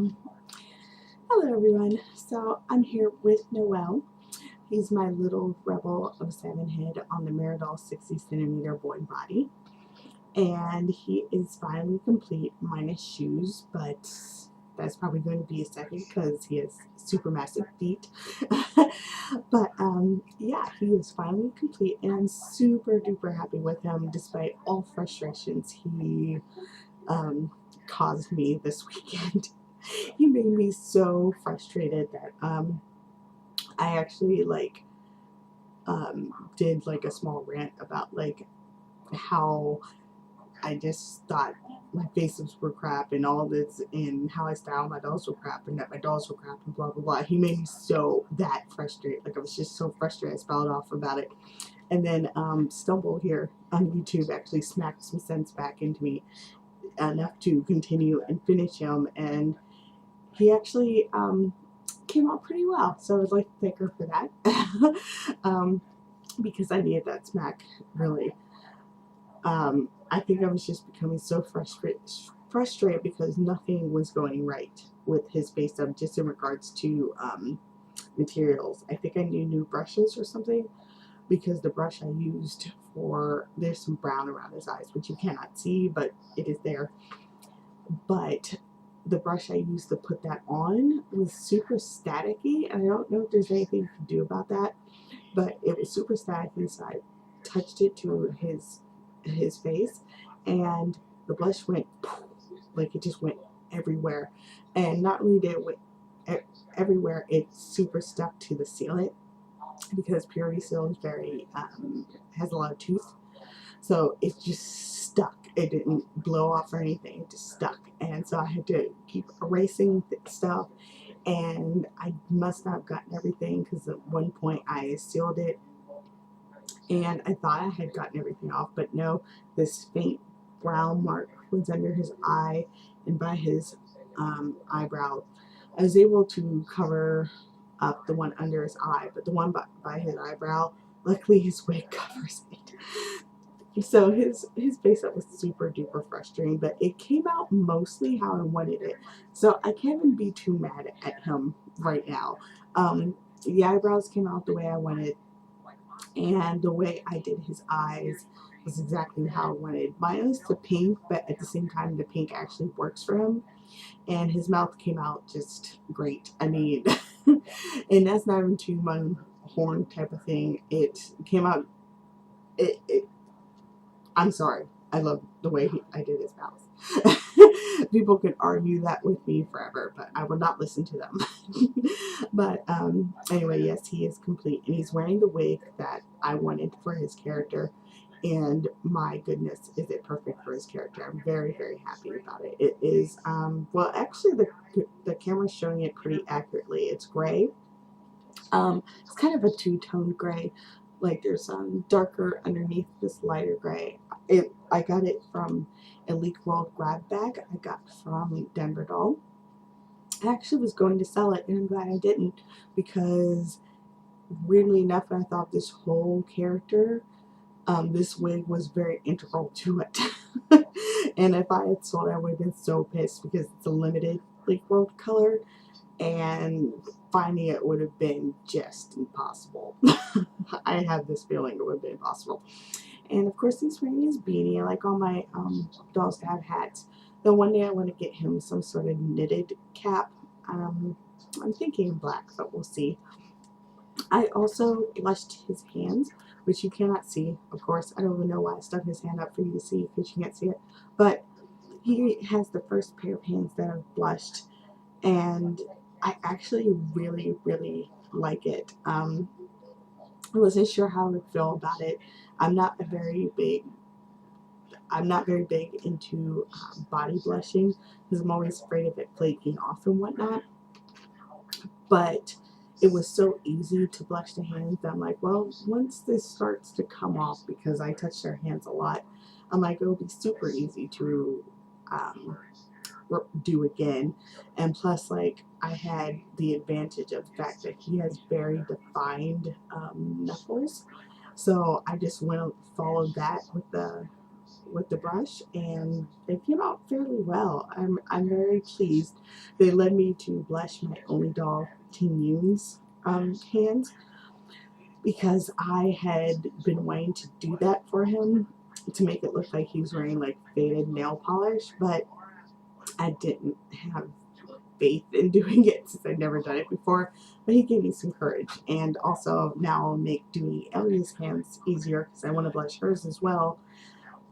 Hello everyone, so I'm here with Noel. He's my little rebel of 7 head on the Meridol 60 cm boy body. And he is finally complete minus shoes, but that's probably going to be a second because he has super massive feet. But yeah, he is finally complete and I'm super duper happy with him despite all frustrations he caused me this weekend. He made me so frustrated that I actually did like a small rant about like how I just thought my faces were crap and all this, and how I styled my dolls were crap and that my dolls were crap and blah blah blah. He made me so that frustrated. Like I was just so frustrated. I spelled off about it, and then Stumble here on YouTube actually smacked some sense back into me enough to continue and finish him, and he actually came out pretty well. So I would like to thank her for that. Because I needed that smack, really. I think I was just becoming so frustrated because nothing was going right with his face up, just in regards to materials. I think I need new brushes or something, because the brush I used for, there's some brown around his eyes, which you cannot see, but it is there. But the brush I used to put that on was super staticky, and I don't know if there's anything you can do about that, but it was super staticky, so I touched it to his face, and the blush went poof, like it just went everywhere. And not only did it went everywhere, it super stuck to the sealant, because purity seal is very has a lot of tooth, so it just stuck. It didn't blow off or anything, it just stuck. And so I had to keep erasing stuff, and I must not have gotten everything, because at one point I sealed it and I thought I had gotten everything off, but no, this faint brown mark was under his eye and by his eyebrow. I was able to cover up the one under his eye, but the one by his eyebrow, luckily his wig covers it. So his face up was super duper frustrating, but it came out mostly how I wanted it. So I can't even be too mad at him right now. The eyebrows came out the way I wanted, and the way I did his eyes was exactly how I wanted. Mine was the pink, but at the same time, the pink actually works for him. And his mouth came out just great. I mean, and that's not even to my horn type of thing. It came out. It I'm sorry. I love the way I did his mouth. People can argue that with me forever, but I will not listen to them. But anyway, yes, he is complete, and he's wearing the wig that I wanted for his character. And my goodness, is it perfect for his character? I'm very, very happy about it. It is, well, actually, the camera's showing it pretty accurately. It's gray. It's kind of a two-tone gray. Like there's some darker underneath this lighter gray. I got it from a Leak World grab bag I got from Denver Doll. I actually was going to sell it, and I'm glad I didn't, because weirdly enough, I thought this whole character, this wig was very integral to it. And if I had sold it, I would have been so pissed, because it's a limited Leak World color, and finding it would have been just impossible. I have this feeling it would have been impossible. And of course, he's wearing his beanie. I like all my dolls to have hats. Though one day I want to get him some sort of knitted cap. I'm thinking black, but we'll see. I also blushed his hands, which you cannot see, of course. I don't even know why I stuck his hand up for you to see, because you can't see it. But he has the first pair of hands that I've blushed, and I actually really, really like it. I wasn't sure how I would feel about it. I'm not a very big I'm not very big into body blushing, because I'm always afraid of it flaking off and whatnot. But it was so easy to blush the hands that I'm like, well, once this starts to come off, because I touch their hands a lot, I'm like, it'll be super easy to um, do again. And plus, like, I had the advantage of the fact that he has very defined knuckles, so I just went followed that with the with the brush, and they came out fairly well. I'm very pleased. They led me to blush my only doll Teen Yoon's hands, because I had been wanting to do that for him to make it look like he was wearing like faded nail polish, but I didn't have faith in doing it since I'd never done it before. But he gave me some courage, and also now I'll make doing Elia's hands easier because I want to blush hers as well.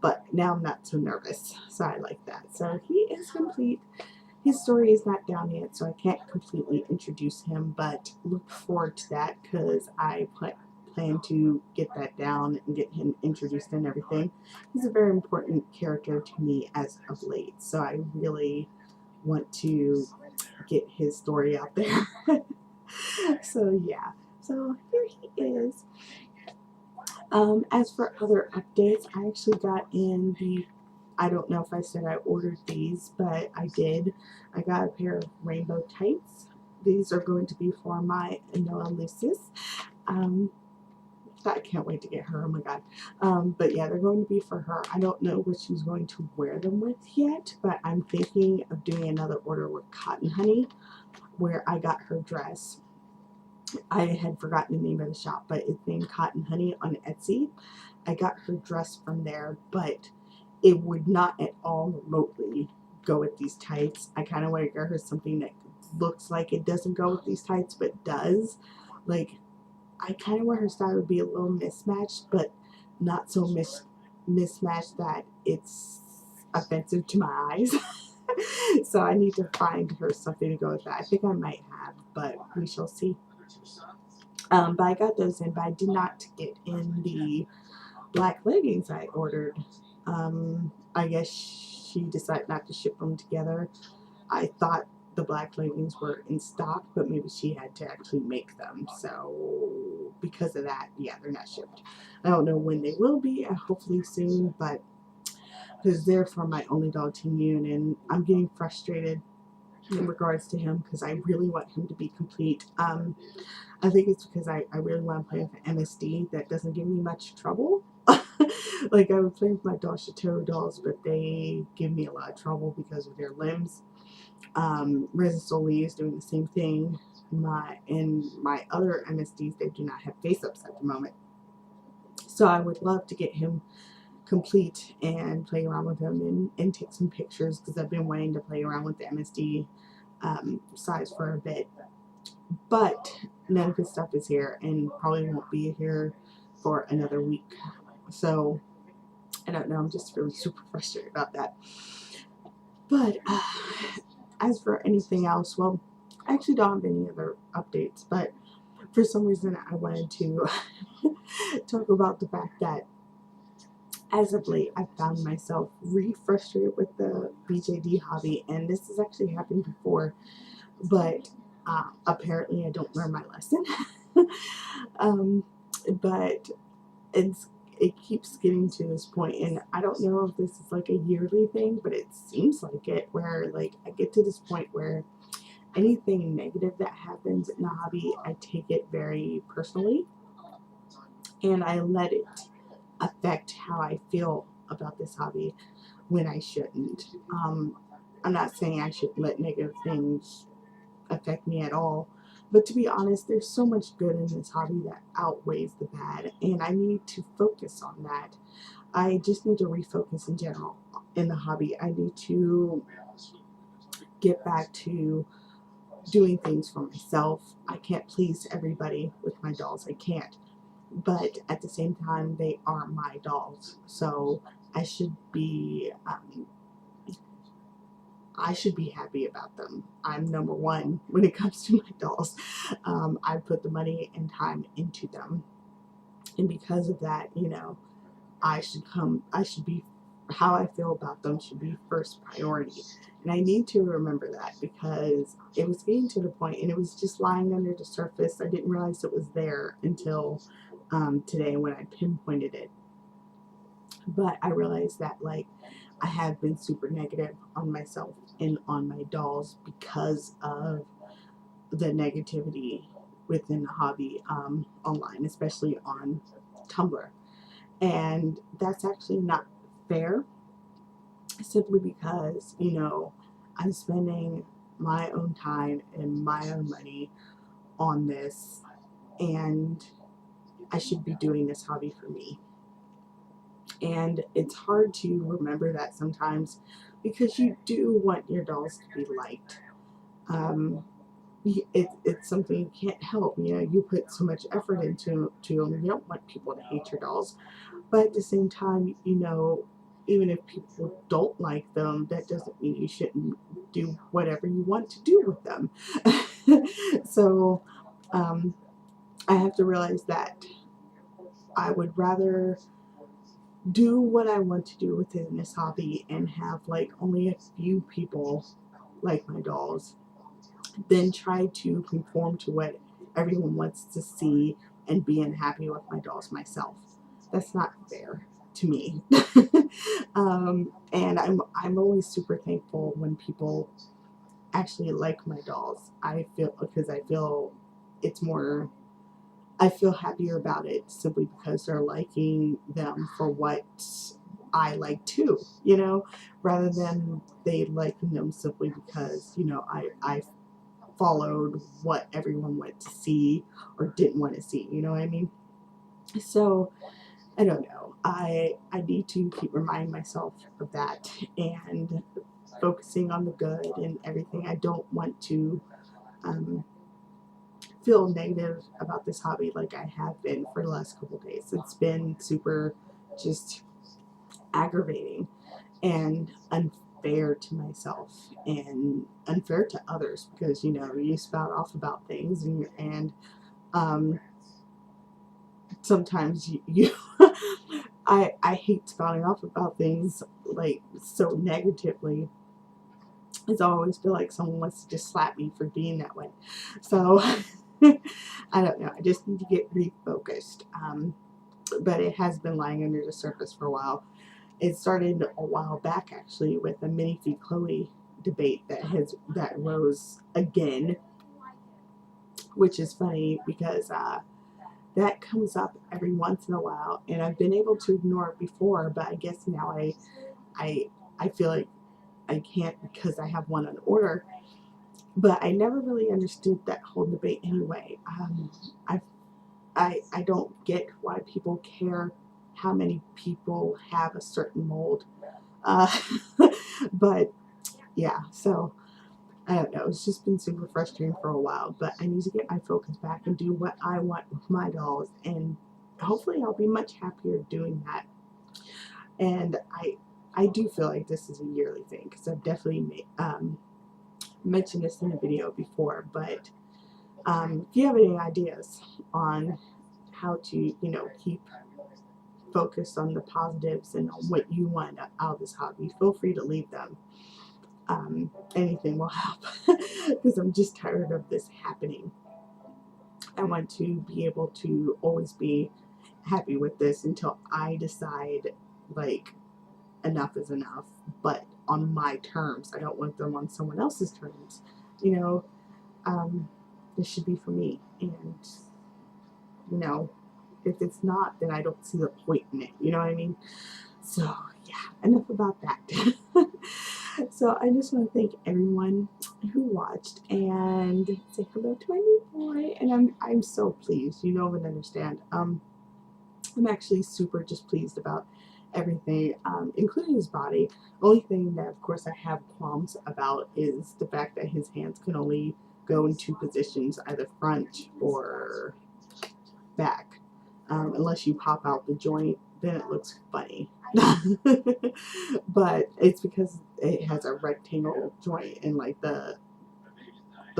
But now I'm not so nervous, so I like that. So he is complete. His story is not down yet, so I can't completely introduce him, but look forward to that because I plan to get that down and get him introduced and everything. He's a very important character to me as of late, so I really want to get his story out there. So yeah, so here he is. As for other updates, I actually got in the, I don't know if I said I ordered these, but I did. I got a pair of rainbow tights. These are going to be for my Noel Lucis. I can't wait to get her, oh my god. But yeah, they're going to be for her. I don't know what she's going to wear them with yet, but I'm thinking of doing another order with Cotton Honey, where I got her dress. I had forgotten the name of the shop, but it's named Cotton Honey on Etsy. I got her dress from there, but it would not at all remotely go with these tights. I kind of want to get her something that looks like it doesn't go with these tights, but does. Like, I kind of want her style to be a little mismatched, but not so mismatched that it's offensive to my eyes. So I need to find her something to go with that. I think I might have, but we shall see. But I got those in, but I did not get in the black leggings I ordered. I guess she decided not to ship them together. I thought the black leggings were in stock, but maybe she had to actually make them. So because of that, yeah, they're not shipped. I don't know when they will be, hopefully soon, but because they're for my only dog, Teen Yoon, and I'm getting frustrated in regards to him because I really want him to be complete. I think it's because I really want to play with an MSD that doesn't give me much trouble. Like, I would play with my Doll Chateau dolls, but they give me a lot of trouble because of their limbs. Reza Soli is doing the same thing. My other MSDs, they do not have face-ups at the moment. So I would love to get him complete and play around with him and take some pictures because I've been wanting to play around with the MSD size for a bit. But none of his stuff is here and probably won't be here for another week. So I don't know. I'm just really super frustrated about that. But as for anything else, well, I actually don't have any other updates. But for some reason, I wanted to talk about the fact that as of late, I've found myself really frustrated with the BJD hobby. And this has actually happened before. But apparently I don't learn my lesson. But it keeps getting to this point, and I don't know if this is like a yearly thing, but it seems like it, where like I get to this point where anything negative that happens in a hobby, I take it very personally, and I let it affect how I feel about this hobby when I shouldn't. I'm not saying I should let negative things affect me at all. But to be honest, there's so much good in this hobby that outweighs the bad, and I need to focus on that. I just need to refocus in general in the hobby. I need to get back to doing things for myself. I can't please everybody with my dolls. I can't. But at the same time, they are my dolls. So I should be happy about them. I'm number one when it comes to my dolls. I put the money and time into them. And because of that, I should be, how I feel about them should be first priority. And I need to remember that because it was getting to the point and it was just lying under the surface. I didn't realize it was there until today when I pinpointed it. But I realized that, like, I have been super negative on myself and on my dolls because of the negativity within the hobby online, especially on Tumblr. And that's actually not fair, simply because, you know, I'm spending my own time and my own money on this, and I should be doing this hobby for me. And it's hard to remember that sometimes, because you do want your dolls to be liked. Um, it's something you can't help. You know, you put so much effort into them. You don't want people to hate your dolls, but at the same time, you know, even if people don't like them, that doesn't mean you shouldn't do whatever you want to do with them. So um, I have to realize that I would rather do what I want to do within this hobby and have like only a few people like my dolls than try to conform to what everyone wants to see and be unhappy with my dolls myself. That's not fair to me. And I'm always super thankful when people actually like my dolls. I feel, because I feel it's more, I feel happier about it simply because they're liking them for what I like too, you know, rather than they liking them simply because, you know, I followed what everyone wanted to see or didn't want to see, you know what I mean? So I don't know. I need to keep reminding myself of that and focusing on the good and everything. I don't want to um, feel negative about this hobby like I have been for the last couple of days. It's been super just aggravating and unfair to myself and unfair to others, because you know, you spout off about things and um, sometimes you I hate spouting off about things like so negatively. It's always feel like someone wants to just slap me for being that way. So I don't know. I just need to get refocused. But it has been lying under the surface for a while. It started a while back actually with a minifee Chloe debate that rose again, which is funny because that comes up every once in a while, and I've been able to ignore it before, but I guess now I feel like I can't because I have one on order. But I never really understood that whole debate anyway. I don't get why people care how many people have a certain mold. Uh, but yeah, so I don't know. It's just been super frustrating for a while, but I need to get my focus back and do what I want with my dolls, and hopefully I'll be much happier doing that. And I do feel like this is a yearly thing, because I've definitely mentioned this in a video before. But if you have any ideas on how to, you know, keep focused on the positives and on what you want out of this hobby, feel free to leave them. Anything will help because I'm just tired of this happening. I want to be able to always be happy with this until I decide like enough is enough, but on my terms. I don't want them on someone else's terms. You know, this should be for me, and you know, if it's not, then I don't see the point in it. You know what I mean? So yeah, enough about that. So I just want to thank everyone who watched and say hello to my new boy. And I'm so pleased. You don't even understand. I'm actually super just pleased about everything, including his body. The only thing that, of course, I have qualms about is the fact that his hands can only go in two positions, either front or back. Unless you pop out the joint, then it looks funny. But it's because it has a rectangle joint, and like the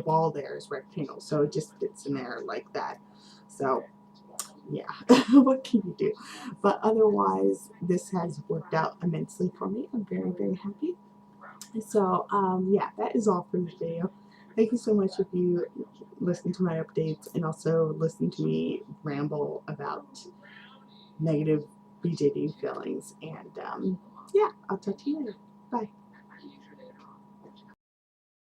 ball there is rectangle, so it just fits in there like that. So yeah, what can you do? But otherwise, this has worked out immensely for me. I'm very, very happy. So yeah, that is all for this video. Thank you so much if you listen to my updates and also listen to me ramble about negative BJD feelings. And yeah, I'll talk to you later. Bye.